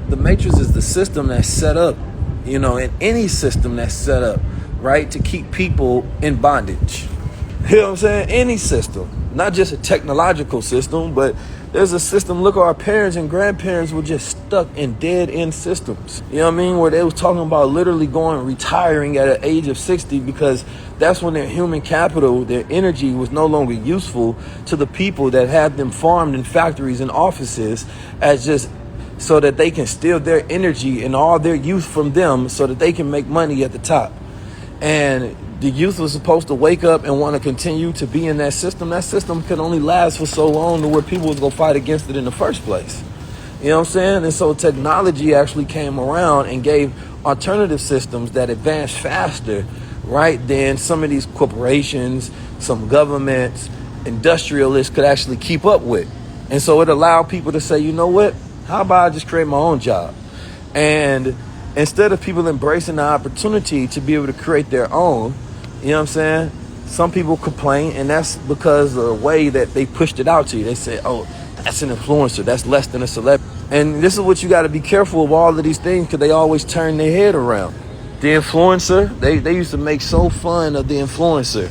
The matrix is the system that's set up, in any system that's set up, right, to keep people in bondage. You know what I'm saying? Any system, not just a technological system, but there's a system. Look, our parents and grandparents were just stuck in dead end systems. You know what I mean? Where they was talking about literally retiring at an age of 60 because that's when their human capital, their energy was no longer useful to the people that had them farmed in factories and offices as just so that they can steal their energy and all their youth from them so that they can make money at the top. And the youth was supposed to wake up and want to continue to be in that system. That system could only last for so long to where people was going to fight against it in the first place. You know what I'm saying? And so technology actually came around and gave alternative systems that advanced faster, right, than some of these corporations, some governments, industrialists could actually keep up with. And so it allowed people to say, you know what? How about I just create my own job? And instead of people embracing the opportunity to be able to create their own, you know what I'm saying? Some people complain, and that's because of the way that they pushed it out to you. They say, oh, that's an influencer. That's less than a celebrity. And this is what you got to be careful of all of these things because they always turn their head around. The influencer, they used to make so fun of the influencer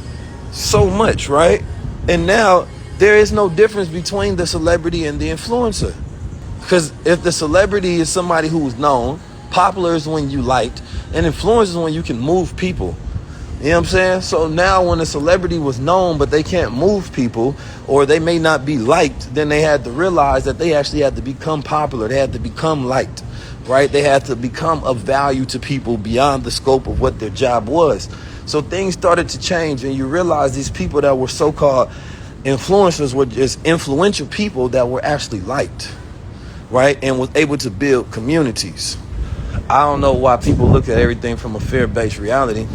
so much, right? And now there is no difference between the celebrity and the influencer. Because if the celebrity is somebody who was known, popular is when you liked, and influence is when you can move people. You know what I'm saying? So now when a celebrity was known but they can't move people or they may not be liked, then they had to realize that they actually had to become popular. They had to become liked, right? They had to become of value to people beyond the scope of what their job was. So things started to change, and you realize these people that were so-called influencers were just influential people that were actually liked, right? And was able to build communities. I don't know why people look at everything from a fear-based reality.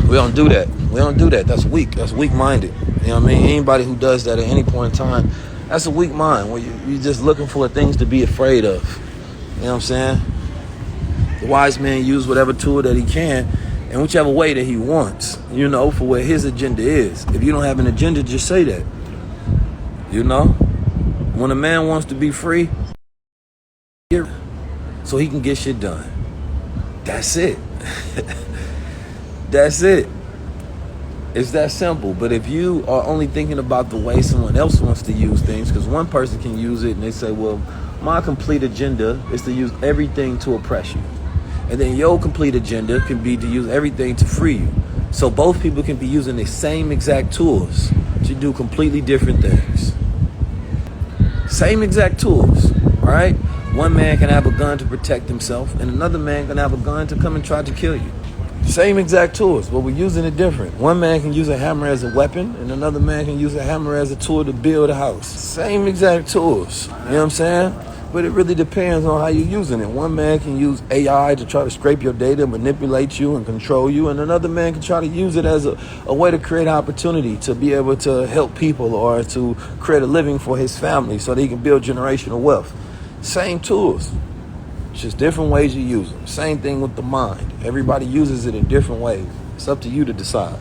We don't do that. We don't do that. That's weak. That's weak-minded. You know what I mean? Anybody who does that at any point in time, that's a weak mind where you're just looking for things to be afraid of. You know what I'm saying? The wise man uses whatever tool that he can in whichever way that he wants, for where his agenda is. If you don't have an agenda, just say that. When a man wants to be free, so he can get shit done. That's it. That's it. It's that simple. But if you are only thinking about the way someone else wants to use things, because one person can use it and they say, well, my complete agenda is to use everything to oppress you. And then your complete agenda can be to use everything to free you. So both people can be using the same exact tools to do completely different things. Same exact tools, all right? One man can have a gun to protect himself, and another man can have a gun to come and try to kill you. Same exact tools, but we're using it different. One man can use a hammer as a weapon, and another man can use a hammer as a tool to build a house. Same exact tools, you know what I'm saying? But it really depends on how you're using it. One man can use AI to try to scrape your data, manipulate you, and control you, and another man can try to use it as a way to create opportunity to be able to help people or to create a living for his family so that he can build generational wealth. Same tools. It's just different ways you use them. Same thing with the mind. Everybody uses it in different ways. It's up to you to decide.